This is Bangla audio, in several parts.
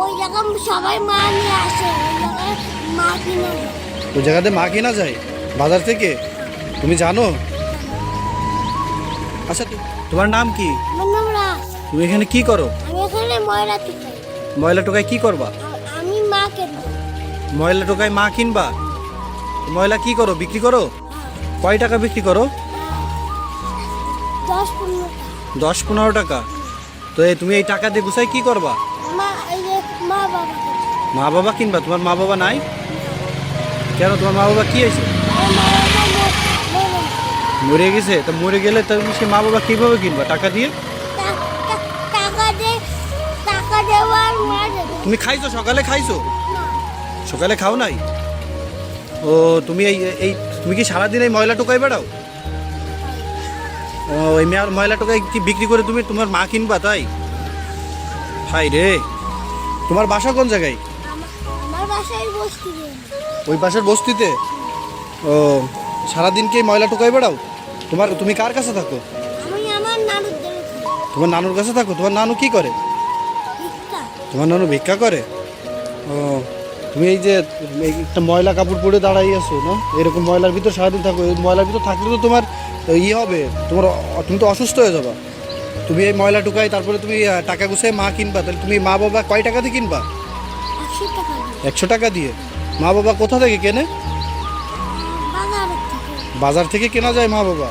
ওই জায়গা সবাই মা নিয়ে আসে, ওই জায়গায় মা কিনে যায়। ওই জায়গাতে মা কিনা যায় বাজার থেকে, তুমি জানো? আচ্ছা তোমার নাম কি? আমার নাম রাস। তুমি এখানে কি করো? আমি এখানে ময়লা টিকাই। ময়লা টোকায় কি করবা? আমি মা কিনবো। ময়লা টোকায় মা কিনবা? ময়লা কি করো, বিক্রি করো? কয় টাকা বিক্রি করো? 10-15 টাকা। 10-15 টাকা। তো তুমি এই টাকা দিয়ে গুছাই কি করবা? মা এই যে মা বাবা কিনবো। মা বাবা কিনবা? তোমার মা বাবা নাই কেন? তোমার মা বাবা কি হয়েছে? আর মা বাবা মরে মরে গেছে? তো মরে গেলে তুমি সে মা বাবা কিভাবে কিনবা? টাকা দিয়ে? টাকা দেওয়ার মা দেবে তুমি খাইছো? সকালে খাইছো? না। সকালে খাও নাই? ও তুমি এই এই তুমি কি সারাদিন এই ময়লা টোকাই বেড়াও? ও এই ময়লা টোকাই কি বিক্রি করে তুমি তোমার মা কিনবা তাই? হাই রে, তোমার বাসা কোন জায়গায়? আমার বাসায় বসতি। ওই পাশের বস্তিতে? ও সারাদিন কি এই ময়লা টোকাই বেড়াও? তুমি কার কাছে থাকো? আমি আমার নানুর দেবে তোমার নানুর কাছে থাকো? তোমার নানু কি করে? ভিক্ষা। তোমার নানু ভিক্ষা করে? ও তুমি এই যে একটা ময়লা কাপড় পরে দাঁড়াই আছো না, এরকম ময়লার ভিতর সারাদিন থাকো, এই ময়লার ভিতর থাকলে তো তোমার হবে, তুমি তো অসুস্থ হয়ে যাবা। তুমি এই ময়লা টুকাই তারপরে তুমি টাকা গুছিয়ে মা কিনবা, তাহলে তুমি মা বাবা কয় টাকা দিয়ে কিনবা? 100 টাকা দিয়ে। 100 টাকা দিয়ে? মা বাবা কোথা থেকে কেনে? বাজারের থেকে। বাজার থেকে কেনা যায় মা বাবা?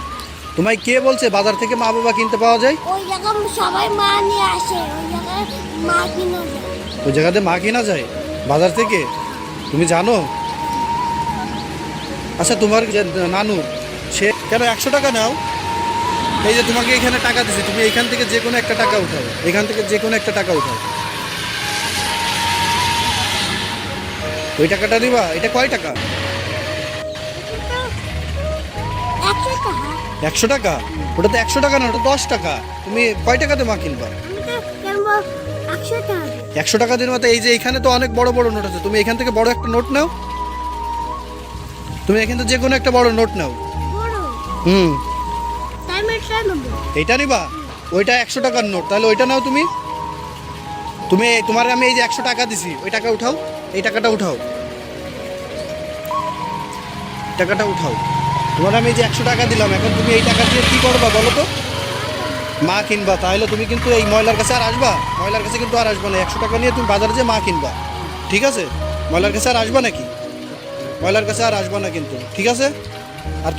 তোমায় কে বলছে বাজার থেকে মা বাবা কিনতে পাওয়া যায়? ওই জায়গা সবাই মা নিয়ে আসে, ওই জায়গায় মা কিনে যায়। ওই জায়গাতে মা কিনা যায় বাজার থেকে, তুমি জানো? আচ্ছা তোমার যে নানু, সে কেন 100 টাকা নাও? এই যে তোমাকে এখানে টাকা দিছি, তুমি এখান থেকে যে কোনো একটা টাকা উঠাও, এখান থেকে যে কোনো একটা টাকা উঠাও। ওই টাকাটা নিবা? এটা কয় টাকা? 100 টাকা। 100 টাকা? ওটা তো 100 টাকা না, ওটা 10 টাকা। তুমি কয় টাকাতে মা কিনবা? আমি তো কিনবো 100 টাকা দিয়ে। 100 টাকা দিন মতো? এই যে এখানে তো অনেক বড় বড় নোট আছে, তুমি এখান থেকে বড় একটা নোট নাও। তুমি এখান থেকে যে কোনো একটা বড় নোট নাও। বড় হুম, টাইমেরটা নেবো। এইটা নিবা? ওইটা 100 টাকার নোট, তাহলে ওইটা নাও। তুমি তোমার আমি এই যে 100 টাকা দিছি, ওই টাকা উঠাও, এই টাকাটা উঠাও, টাকাটা উঠাও। তোমার আমি এই যে 100 টাকা দিলাম, এখন তুমি এই টাকা দিয়ে কী করবা বলো তো? মা কিনবা? তাহলে তুমি কিন্তু এই ময়লার কাছে আর আসবা? ময়লার কাছে কিন্তু আর আসবা না। 100 টাকা নিয়ে তুমি বাজারে যেয়ে মা কিনবা, ঠিক আছে? ময়লার কাছে আর আসবা নাকি? ময়লার কাছে আর আসবা না কিন্তু, ঠিক আছে? আর